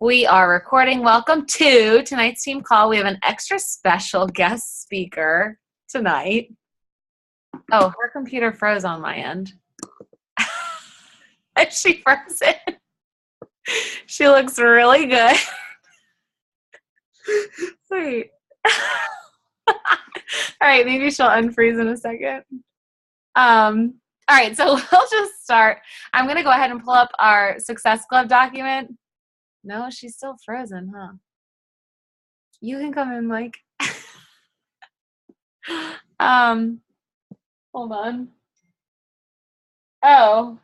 We are recording. Welcome to tonight's team call. We have an extra special guest speaker tonight. Oh, her computer froze on my end. She froze it. She looks really good. Wait. All right, maybe she'll unfreeze in a second. All right, so we'll just start. I'm going to go ahead and pull up our Success Club document. No, she's still frozen, huh? You can come in, Mike. Hold on. Oh.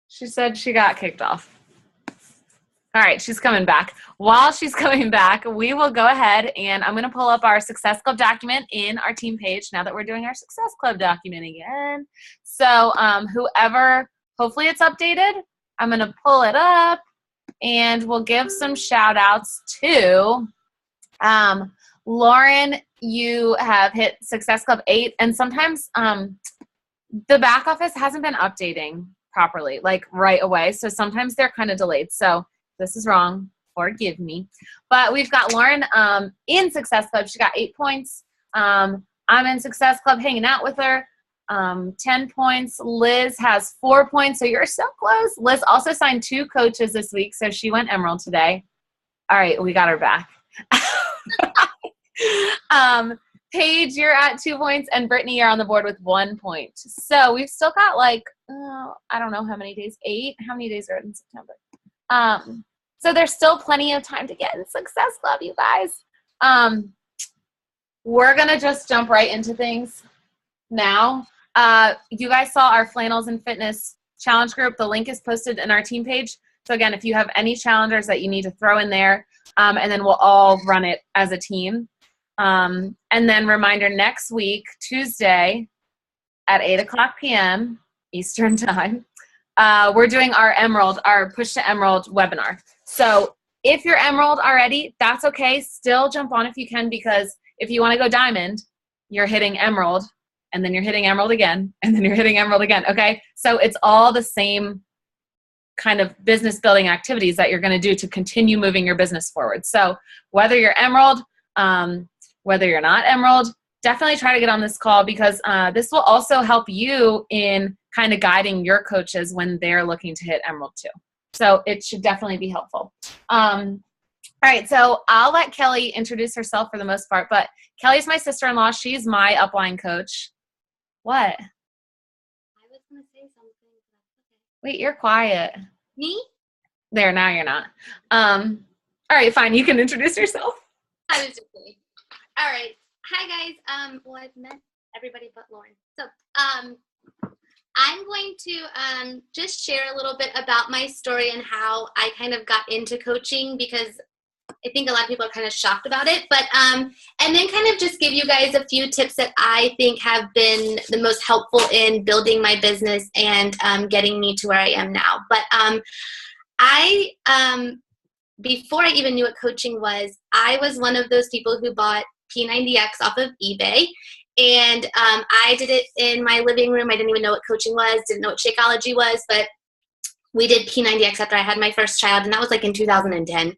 She said she got kicked off. All right, she's coming back. While she's coming back, we will go ahead and I'm going to pull up our Success Club document in our team page now that we're doing our Success Club document again. So whoever, hopefully it's updated, I'm going to pull it up and we'll give some shout outs to Lauren. You have hit Success Club 8 and sometimes the back office hasn't been updating properly, like right away. So sometimes they're kind of delayed. So this is wrong. Forgive me. But we've got Lauren in Success Club. She got 8 points. I'm in Success Club hanging out with her. 10 points. Liz has 4 points. So you're so close. Liz also signed 2 coaches this week. So she went Emerald today. All right. We got her back. Paige, you're at 2 points. And Brittany, you're on the board with 1 point. So we've still got like, I don't know how many days. 8. How many days are in September? So there's still plenty of time to get in Success Club, you guys. We're going to just jump right into things now. You guys saw our Flannels and Fitness challenge group. The link is posted in our team page. So again, if you have any challengers that you need to throw in there, and then we'll all run it as a team. And then reminder next week, Tuesday at 8:00 p.m. Eastern time, we're doing our Emerald, our Push to Emerald webinar. So if you're Emerald already, that's okay. Still jump on if you can, because if you want to go Diamond, you're hitting Emerald, and then you're hitting Emerald again, and then you're hitting Emerald again, okay? So it's all the same kind of business building activities that you're going to do to continue moving your business forward. So whether you're Emerald, whether you're not Emerald, definitely try to get on this call, because this will also help you in kind of guiding your coaches when they're looking to hit Emerald too. So it should definitely be helpful. All right, so I'll let Kelly introduce herself for the most part, but Kelly's my sister-in-law. She's my upline coach. What? I was going to say something. Wait, you're quiet. Me? There, now you're not. All right, fine. You can introduce yourself. I was just kidding. All right. Hi, guys. Well, I've met everybody but Lauren. So, I'm going to just share a little bit about my story and how I kind of got into coaching, because I think a lot of people are kind of shocked about it. But and then kind of just give you guys a few tips that I think have been the most helpful in building my business and getting me to where I am now. But I before I even knew what coaching was, I was one of those people who bought P90X off of eBay. And I did it in my living room. I didn't even know what coaching was, didn't know what Shakeology was, but we did P90X after I had my first child, and that was like in 2010.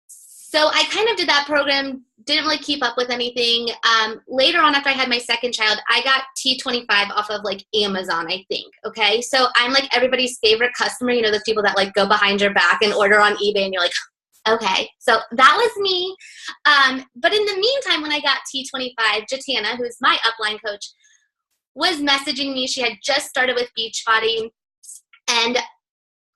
So I kind of did that program, didn't really keep up with anything. Later on, after I had my second child, I got T25 off of like Amazon, I think. Okay, so I'm like everybody's favorite customer. You know, those people that like go behind your back and order on eBay, and you're like, okay, so that was me. But in the meantime, when I got T25, Jatana, who's my upline coach, was messaging me. She had just started with Beachbody, and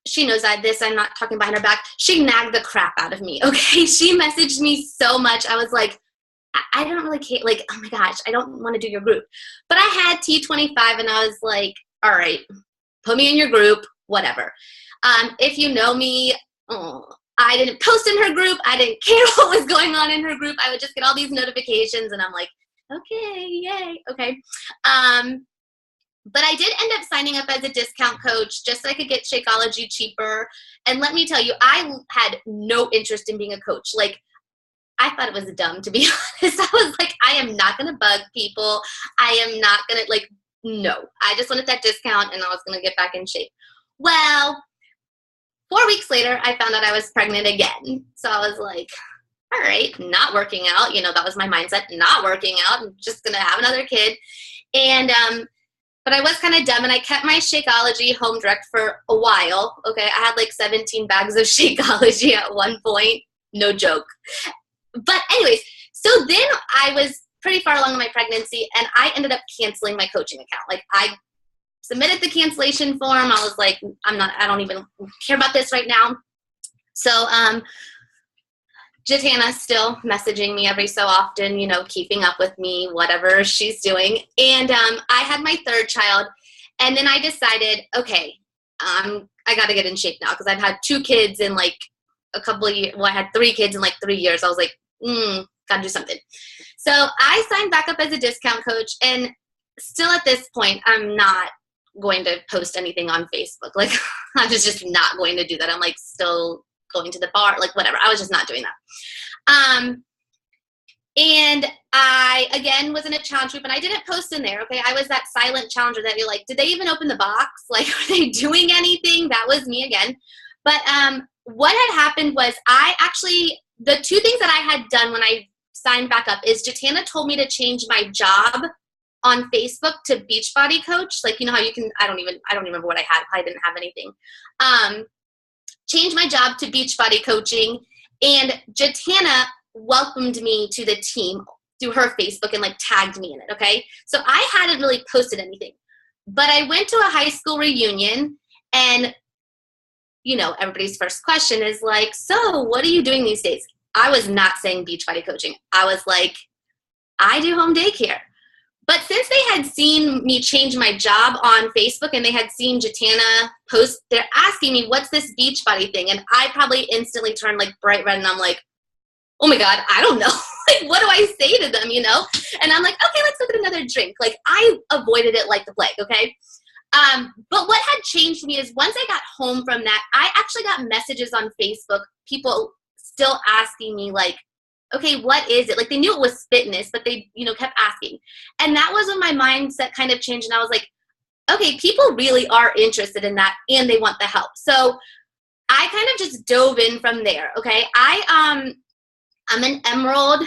she knows this. I'm not talking behind her back. She nagged the crap out of me, okay? She messaged me so much. I was like, I don't really care. Like, oh my gosh, I don't want to do your group. But I had T25, and I was like, all right, put me in your group, whatever. If you know me, I didn't post in her group. I didn't care what was going on in her group. I would just get all these notifications, and I'm like, okay, yay, okay. But I did end up signing up as a discount coach just so I could get Shakeology cheaper. And let me tell you, I had no interest in being a coach. Like, I thought it was dumb, to be honest. I was like, I am not going to bug people. I am not going to, like, no. I just wanted that discount, and I was going to get back in shape. Well, 4 weeks later, I found out I was pregnant again. So I was like, all right, not working out. That was my mindset, not working out. I'm just going to have another kid. And, but I was kind of dumb, and I kept my Shakeology home direct for a while. Okay. I had like 17 bags of Shakeology at one point. No joke. But anyways, so then I was pretty far along in my pregnancy, and I ended up canceling my coaching account. Like, I submitted the cancellation form. I was like, I don't even care about this right now. So, Jatana's still messaging me every so often, keeping up with me, whatever she's doing. And I had my third child, and then I decided, okay, I got to get in shape now, because I've had 2 kids in like a couple of years. Well, I had 3 kids in like 3 years. I was like, got to do something. So I signed back up as a discount coach, and still at this point, I'm not going to post anything on Facebook. Like, I was just not going to do that. I'm like still going to the bar, like whatever. I was just not doing that. And I, again, was in a challenge group, and I didn't post in there, okay? I was that silent challenger that you're like, did they even open the box? Like, are they doing anything? That was me again. But what had happened was the 2 things that I had done when I signed back up is Jatana told me to change my job on Facebook to Beachbody Coach. Like, how you can, I don't remember what I had. I didn't have anything. Changed my job to Beachbody Coaching, and Jatana welcomed me to the team through her Facebook and like tagged me in it. Okay. So I hadn't really posted anything, but I went to a high school reunion, and everybody's first question is like, so what are you doing these days? I was not saying Beachbody Coaching. I was like, I do home daycare. But since they had seen me change my job on Facebook, and they had seen Jatana post, they're asking me, what's this Beachbody thing? And I probably instantly turned like bright red, and I'm like, oh my God, I don't know. Like, what do I say to them, And I'm like, okay, let's go get another drink. Like, I avoided it like the plague, okay? But what had changed me is once I got home from that, I actually got messages on Facebook, people still asking me like, okay, what is it? Like, they knew it was fitness, but they, kept asking. And that was when my mindset kind of changed, and I was like, okay, people really are interested in that, and they want the help. So I kind of just dove in from there, okay? I'm an emerald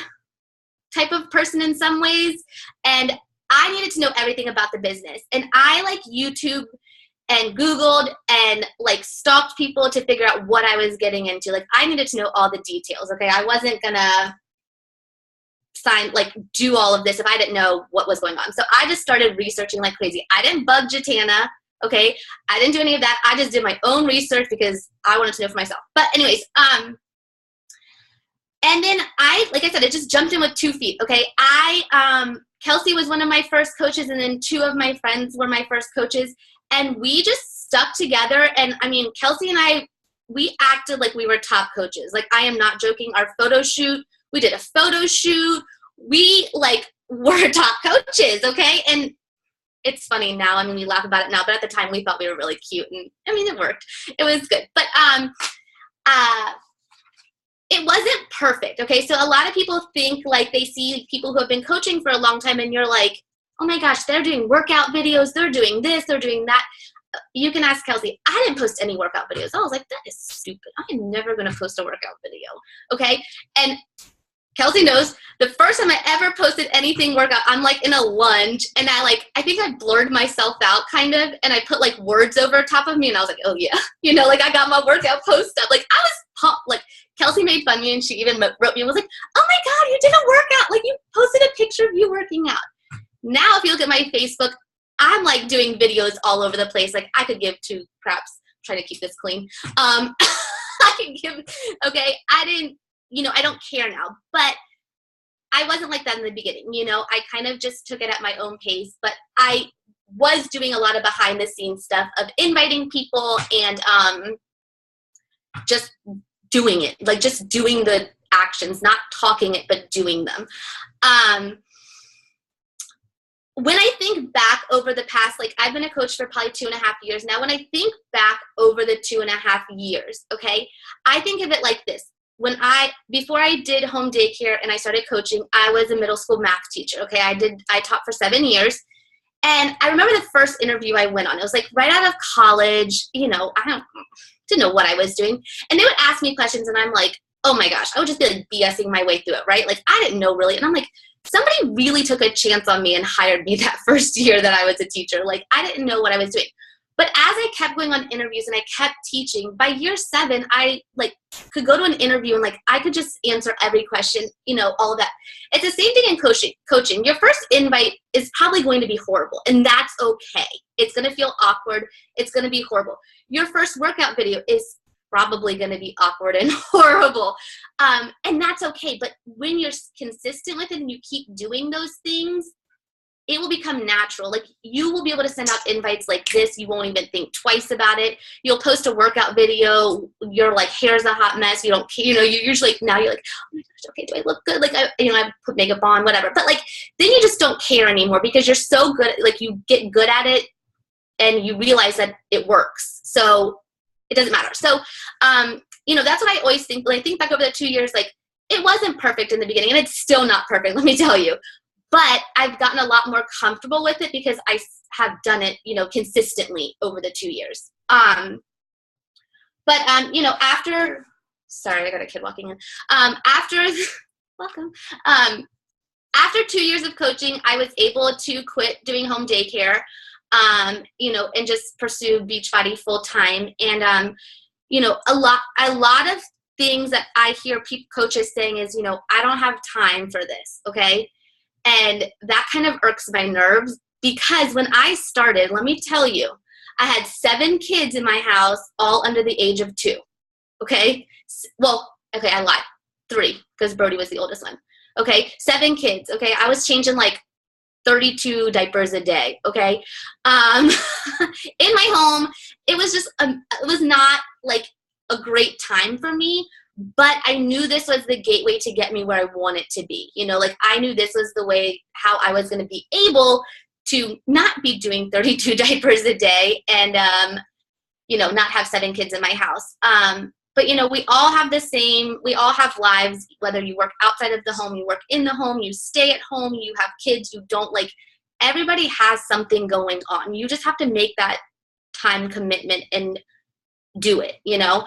type of person in some ways, and I needed to know everything about the business. And I like YouTube and Googled and like stalked people to figure out what I was getting into. Like, I needed to know all the details, okay? I wasn't gonna do all of this if I didn't know what was going on. So I just started researching like crazy. I didn't bug Jatana, okay? I didn't do any of that. I just did my own research because I wanted to know for myself. But anyways, and then like I said, it just jumped in with 2 feet, okay? Kelsey was one of my first coaches, and then 2 of my friends were my first coaches, and we just stuck together. And I mean, Kelsey and I, we acted like we were top coaches. Like, I am not joking. Our photo shoot, we did a photo shoot. We like were top coaches, okay? And it's funny now. I mean, we laugh about it now, but at the time we thought we were really cute, and I mean, it worked. It was good. But it wasn't perfect, okay? So a lot of people think like they see people who have been coaching for a long time, and you're like, oh my gosh, they're doing workout videos, they're doing this, they're doing that. You can ask Kelsey. I didn't post any workout videos. I was like, that is stupid. I'm never going to post a workout video, okay? And Kelsey knows the first time I ever posted anything workout, I'm like in a lunge, and I think I blurred myself out kind of, and I put like words over top of me, and I was like, oh yeah, like I got my workout post up. Like, I was pumped. Like, Kelsey made fun of me, and she even wrote me and was like, oh my God, you did a workout. Like, you posted a picture of you working out. Now, if you look at my Facebook, I'm like doing videos all over the place. Like, I could give 2 craps. Try to keep this clean. I could give, okay, I don't care now, but I wasn't like that in the beginning. I kind of just took it at my own pace, but I was doing a lot of behind the scenes stuff of inviting people and just doing it, like just doing the actions, not talking it, but doing them. When I think back over the past, like I've been a coach for probably 2.5 years now. When I think back over the 2.5 years, okay, I think of it like this. Before I did home daycare and I started coaching, I was a middle school math teacher. Okay. I taught for 7 years. And I remember the first interview I went on, it was like right out of college, I didn't didn't know what I was doing. And they would ask me questions and I'm like, oh my gosh, I would just be like BSing my way through it, right? Like I didn't know really. And I'm like, somebody really took a chance on me and hired me that first year that I was a teacher. Like I didn't know what I was doing. But as I kept going on interviews and I kept teaching, by year 7, I like could go to an interview and like I could just answer every question, you know, all of that. It's the same thing in coaching. Your first invite is probably going to be horrible, and that's okay. It's going to feel awkward. It's going to be horrible. Your first workout video is probably going to be awkward and horrible. And that's okay. But when you're consistent with it and you keep doing those things, it will become natural. Like you will be able to send out invites like this. You won't even think twice about it. You'll post a workout video. Your like hair's a hot mess. You don't, you know, you usually now you're like, oh my gosh, okay, do I look good? Like I put makeup on, whatever. But like then you just don't care anymore because you're so good. Like you get good at it and you realize that it works. So it doesn't matter. So, you know, that's what I always think. When I think back over the 2 years, like it wasn't perfect in the beginning and it's still not perfect. Let me tell you. But I've gotten a lot more comfortable with it because I have done it, you know, consistently over the 2 years. You know, after, sorry, I got a kid walking in. Welcome. After 2 years of coaching, I was able to quit doing home daycare, you know, and just pursue Beachbody full time. And, you know, a lot of things that I hear coaches saying is, you know, I don't have time for this. Okay. And that kind of irks my nerves because when I started, let me tell you, I had 7 kids in my house, all under the age of 2. Okay. Well, okay, I lied. 3 because Brody was the oldest one. Okay. 7 kids. Okay. I was changing like 32 diapers a day. Okay. In my home, it was just, it was not like a great time for me. But I knew this was the gateway to get me where I wanted to be. You know, like I knew this was the way how I was going to be able to not be doing 32 diapers a day and, you know, not have 7 kids in my house. But, you know, we all have lives, whether you work outside of the home, you work in the home, you stay at home, you have kids, you don't, like everybody has something going on. You just have to make that time commitment and do it, you know?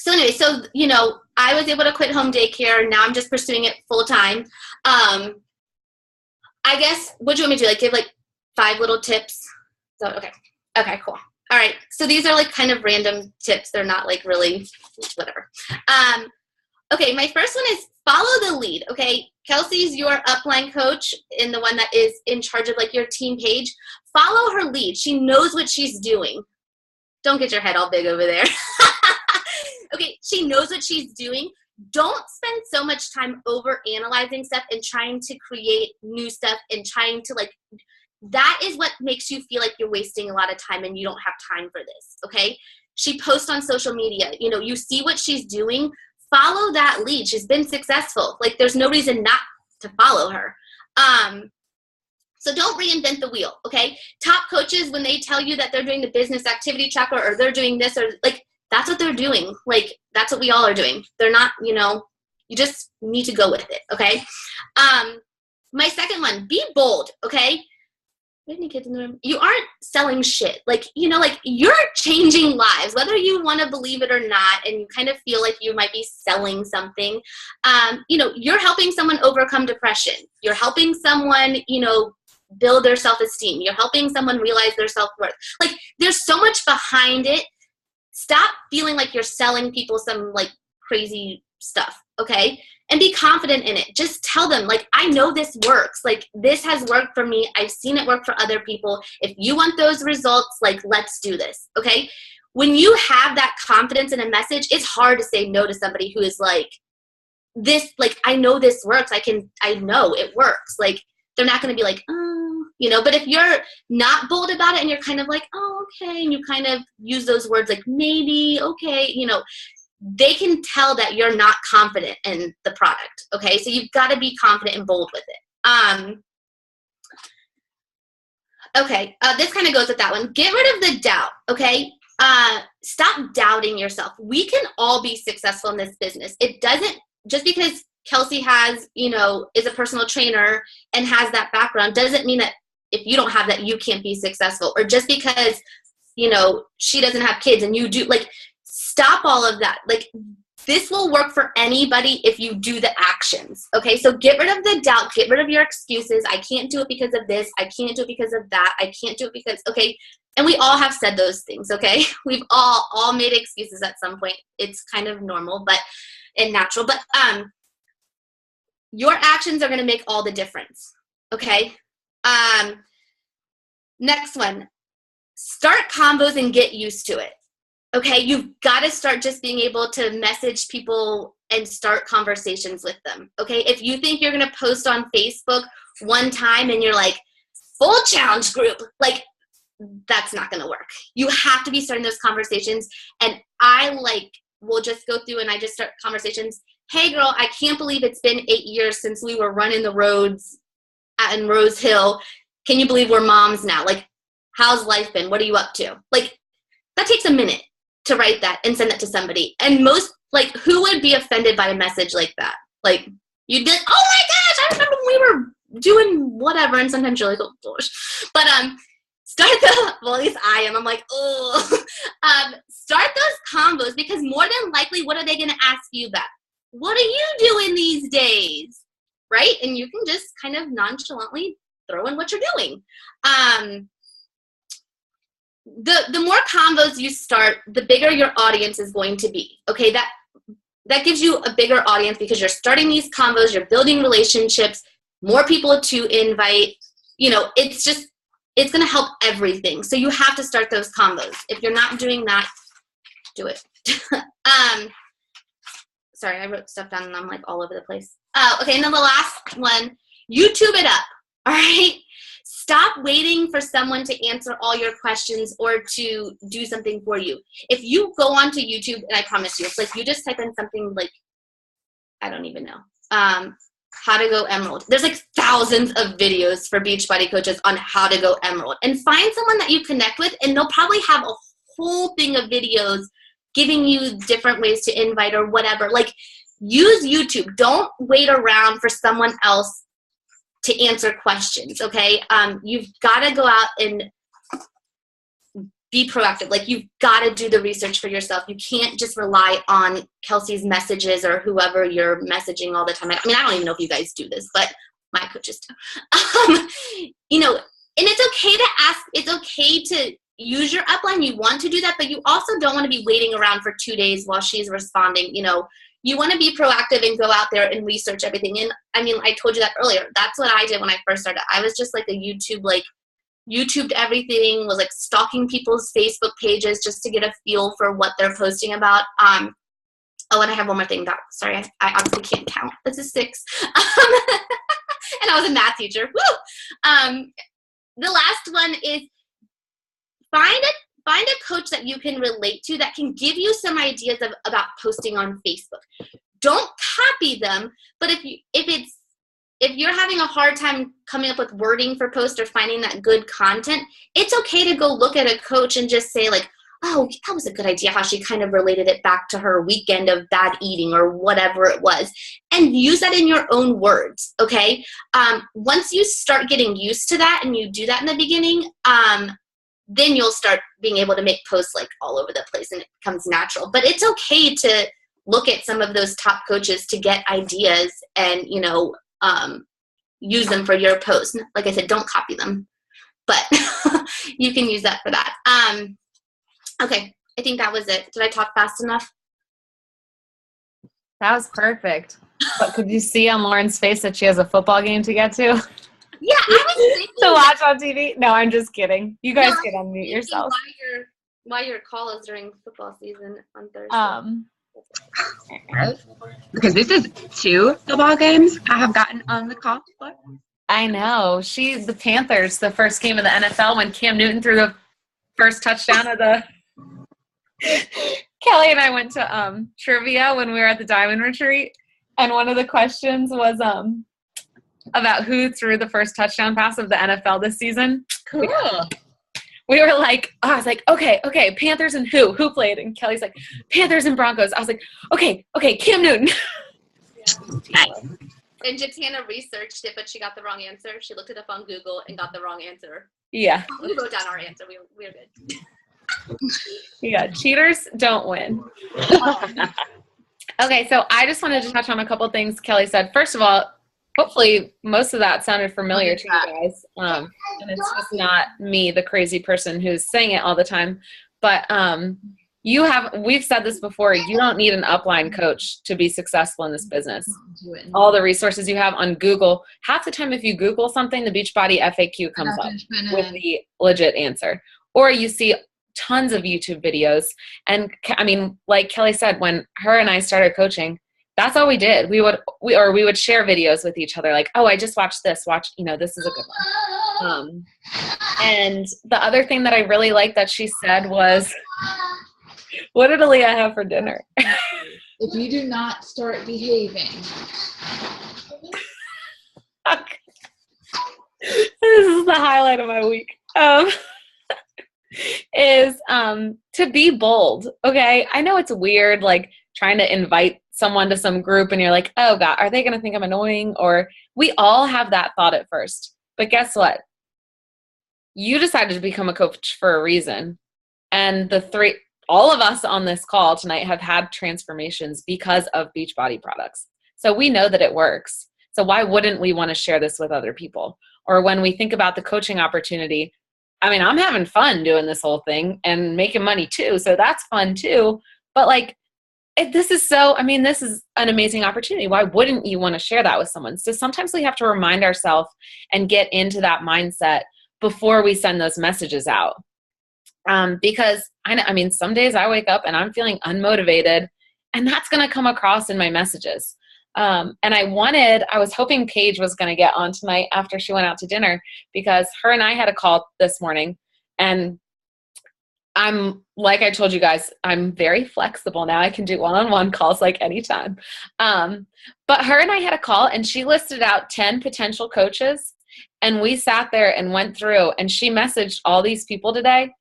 So anyway, so, you know, I was able to quit home daycare. Now I'm just pursuing it full time. I guess, what do you want me to do? Like give like 5 little tips? So, okay. Okay, cool. All right. So these are like kind of random tips. They're not like really whatever. Okay. My first one is follow the lead. Okay. Kelsey's your upline coach and the one that is in charge of like your team page. Follow her lead. She knows what she's doing. Don't get your head all big over there. Okay, she knows what she's doing. Don't spend so much time over analyzing stuff and trying to create new stuff and trying to like, that is what makes you feel like you're wasting a lot of time and you don't have time for this, okay? She posts on social media. You know, you see what she's doing. Follow that lead. She's been successful. Like, there's no reason not to follow her. So don't reinvent the wheel, okay? Top coaches, when they tell you that they're doing the business activity tracker or they're doing this or like, that's what they're doing. Like, that's what we all are doing. They're not, you know, you just need to go with it, okay? My second one, be bold, okay? Do you have any kids in the room? You aren't selling shit. Like, you know, like you're changing lives, whether you want to believe it or not, and you kind of feel like you might be selling something. You know, you're helping someone overcome depression. You're helping someone, you know, build their self-esteem. You're helping someone realize their self-worth. Like, there's so much behind it. Stop feeling like you're selling people some like crazy stuff, okay? And be confident in it. Just tell them, like, I know this works. Like, this has worked for me. I've seen it work for other people. If you want those results, like, let's do this, okay? When you have that confidence in a message, it's hard to say no to somebody who is like, this, like, I know this works. I know it works. Like, they're not going to be like, oh, you know, but if you're not bold about it and you're kind of like, oh, okay, and you kind of use those words like maybe, okay, you know, they can tell that you're not confident in the product, okay? So you've got to be confident and bold with it. Okay, this kind of goes with that one. Get rid of the doubt, okay? Stop doubting yourself. We can all be successful in this business. It doesn't, just because Kelsey has, you know, is a personal trainer and has that background doesn't mean that if you don't have that, you can't be successful. Or just because, she doesn't have kids and you do. Like, stop all of that. Like, this will work for anybody if you do the actions. Okay, so get rid of the doubt, get rid of your excuses. I can't do it because of this. I can't do it because of that. I can't do it because, okay. And we all have said those things, okay? We've all made excuses at some point. It's kind of normal and natural. But your actions are going to make all the difference, okay? Next one, start combos and get used to it. Okay, you've got to start just being able to message people and start conversations with them. Okay, if you think you're going to post on Facebook one time and you're like, full challenge group, like, that's not going to work. You have to be starting those conversations. And I will just go through and I just start conversations. Hey girl, I can't believe it's been 8 years since we were running the roads in Rose Hill. Can you believe we're moms now? Like, how's life been? What are you up to? Like, that takes a minute to write that and send it to somebody. And most, like, who would be offended by a message like that? Like, you'd be like, oh my gosh, I remember when we were doing whatever. And sometimes you're like, oh gosh. But well, at least I am. I'm like, oh. Start those combos, because more than likely, what are they going to ask you back? What are you doing these days? Right? And you can just kind of nonchalantly throw in what you're doing. The more combos you start, the bigger your audience is going to be. Okay, that gives you a bigger audience because you're starting these combos, you're building relationships, more people to invite. It's going to help everything. So you have to start those combos. If you're not doing that, do it. Sorry, I wrote stuff down and I'm like all over the place. Okay, and then the last one, YouTube it up. All right? Stop waiting for someone to answer all your questions or to do something for you. If you go onto YouTube, and I promise you, it's like you just type in something like, I don't even know, how to go emerald. There's like thousands of videos for Beachbody coaches on how to go emerald. And find someone that you connect with, and they'll probably have a whole thing of videos giving you different ways to invite or whatever. Like, use YouTube. Don't wait around for someone else to answer questions, okay? You've got to go out and be proactive. Like, you've got to do the research for yourself. You can't just rely on Kelsey's messages or whoever you're messaging all the time. I mean, I don't even know if you guys do this, but my coaches do. And it's okay to ask. It's okay to use your upline. You want to do that, but you also don't want to be waiting around for 2 days while she's responding. You want to be proactive and go out there and research everything. And I mean, I told you that earlier. That's what I did when I first started. I was just like a YouTubed everything, was like stalking people's Facebook pages just to get a feel for what they're posting about. Oh, and I have one more thing. Sorry, I obviously can't count. This is 6. And I was a math teacher. Woo! The last one is find a coach that you can relate to that can give you some ideas about posting on Facebook. Don't copy them, but if you're having a hard time coming up with wording for posts or finding that good content, it's okay to go look at a coach and just say like, oh, that was a good idea how she kind of related it back to her weekend of bad eating or whatever it was, and use that in your own words, okay? Once you start getting used to that and you do that in the beginning, then you'll start being able to make posts like all over the place and it becomes natural. But it's okay to look at some of those top coaches to get ideas and, use them for your posts. Like I said, don't copy them, but you can use that for that. Okay, I think that was it. Did I talk fast enough? That was perfect. But could you see on Lauren's face that she has a football game to get to? Yeah, I was thinking to watch on TV. No, I'm just kidding. You guys can unmute yourself. Why your call is during football season on Thursday? Because this is 2 football games I have gotten on the call for. I know. The Panthers, the first game of the NFL when Cam Newton threw the first touchdown of the Kelly and I went to trivia when we were at the Diamond Retreat, and one of the questions was about who threw the first touchdown pass of the NFL this season. Cool. We were like, I was like, okay, Panthers and who? Who played? And Kelly's like, Panthers and Broncos. I was like, okay, Cam Newton. Nice. And Jatana researched it, but she got the wrong answer. She looked it up on Google and got the wrong answer. Yeah. We wrote down our answer. We were good. Yeah, cheaters don't win. Okay, so I just wanted to touch on a couple things Kelly said. First of all, hopefully most of that sounded familiar to you guys. And it's just not me, the crazy person who's saying it all the time. But we've said this before, you don't need an upline coach to be successful in this business. All the resources you have on Google, half the time if you Google something, the Beachbody FAQ comes up with the legit answer. Or you see tons of YouTube videos. And I mean, like Kelly said, when her and I started coaching, that's all we did. We would share videos with each other. Like, oh, I just watched this. This is a good one. And the other thing that I really liked that she said was, what did Aaliyah have for dinner? If you do not start behaving. Okay. This is the highlight of my week. Is to be bold. Okay. I know it's weird, like trying to invite someone to some group and you're like, oh God, are they going to think I'm annoying? Or we all have that thought at first. But guess what? You decided to become a coach for a reason. And all of us on this call tonight have had transformations because of Beachbody products. So we know that it works. So why wouldn't we want to share this with other people? Or when we think about the coaching opportunity, I mean, I'm having fun doing this whole thing and making money too. So that's fun too. But like, this is an amazing opportunity. Why wouldn't you want to share that with someone? So sometimes we have to remind ourselves and get into that mindset before we send those messages out. Because some days I wake up and I'm feeling unmotivated, and that's going to come across in my messages. And I was hoping Paige was going to get on tonight after she went out to dinner, because her and I had a call this morning, and like I told you guys, I'm very flexible now. I can do one-on-one calls like anytime. But her and I had a call, and she listed out 10 potential coaches, and we sat there and went through, and she messaged all these people today.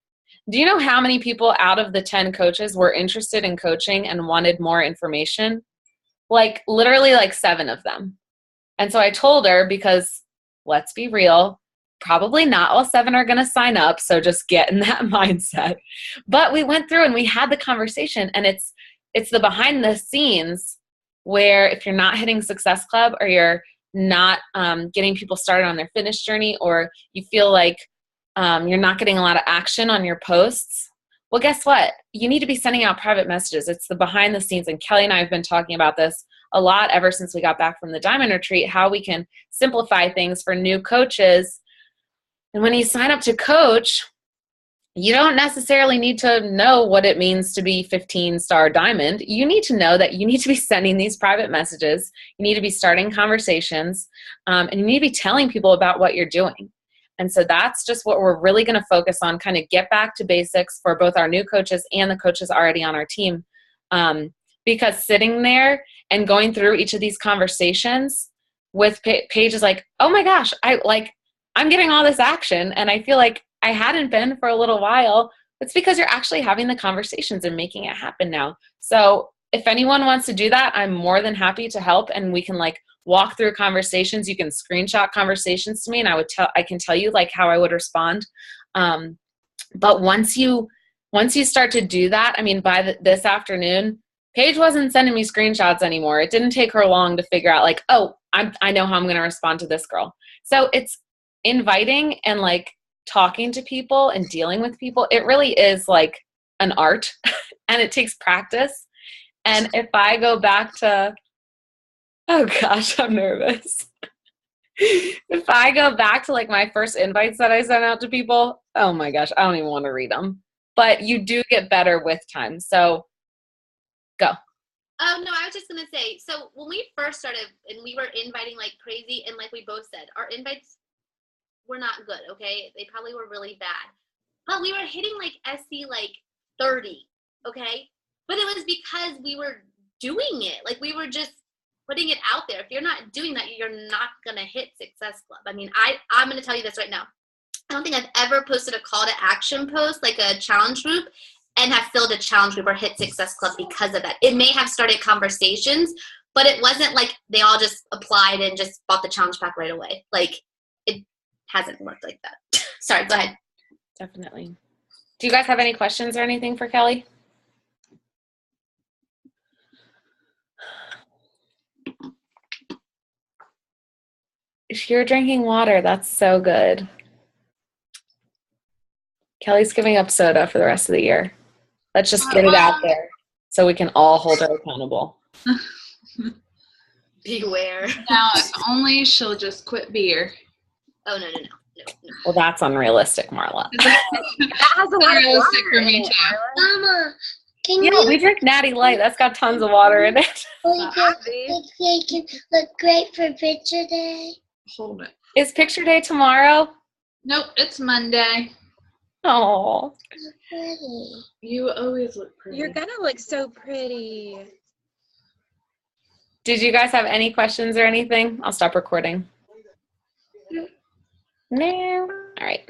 Do you know how many people out of the 10 coaches were interested in coaching and wanted more information? Like literally like 7 of them. And so I told her, because let's be real, probably not all 7 are going to sign up. So just get in that mindset. But we went through and we had the conversation, and it's the behind the scenes where if you're not hitting Success Club, or you're not getting people started on their fitness journey, or you feel like you're not getting a lot of action on your posts, well, guess what? You need to be sending out private messages. It's the behind the scenes. And Kelly and I have been talking about this a lot ever since we got back from the Diamond Retreat, how we can simplify things for new coaches. And when you sign up to coach, you don't necessarily need to know what it means to be 15-star diamond. You need to know that you need to be sending these private messages. You need to be starting conversations, and you need to be telling people about what you're doing. And so that's just what we're really going to focus on, kind of get back to basics for both our new coaches and the coaches already on our team. Because sitting there and going through each of these conversations with Paige is like, oh my gosh, I'm getting all this action, and I feel like I hadn't been for a little while. It's because you're actually having the conversations and making it happen now. So if anyone wants to do that, I'm more than happy to help, and we can walk through conversations. You can screenshot conversations to me, and I can tell you how I would respond. But once you start to do that, by this afternoon, Paige wasn't sending me screenshots anymore. It didn't take her long to figure out I know how I'm going to respond to this girl. So it's inviting and talking to people and dealing with people. It really is an art, and it takes practice. And if I go back to, oh gosh, I'm nervous. If I go back to my first invites that I sent out to people, oh my gosh, I don't even want to read them. But you do get better with time. So go. Oh, no, I was just going to say, so when we first started and we were inviting like crazy, and like we both said, our invites were not good, okay? They probably were really bad. But we were hitting SC 30, okay? But it was because we were doing it. We were just putting it out there. If you're not doing that, you're not going to hit Success Club. I'm going to tell you this right now. I don't think I've ever posted a call to action post, a challenge group, and have filled a challenge group or hit Success Club because of that. It may have started conversations, but it wasn't they all just applied and just bought the challenge pack right away. It hasn't worked like that. Sorry, go ahead. Definitely. Do you guys have any questions or anything for Kelly? You're drinking water. That's so good. Kelly's giving up soda for the rest of the year. Let's just get it out there so we can all hold her accountable. Beware. Now, if only she'll just quit beer. Oh, no. Well, that's unrealistic, Marla. That has a lot of Realistic water for me in it, too. Marla. Mama, can Yeah, we drink Natty Light. That's got tons of water in it. we can look great for picture day? Hold it. Is picture day tomorrow? Nope, it's Monday. Oh. So pretty. You always look pretty. You're gonna look so pretty. Did you guys have any questions or anything? I'll stop recording. No. All right.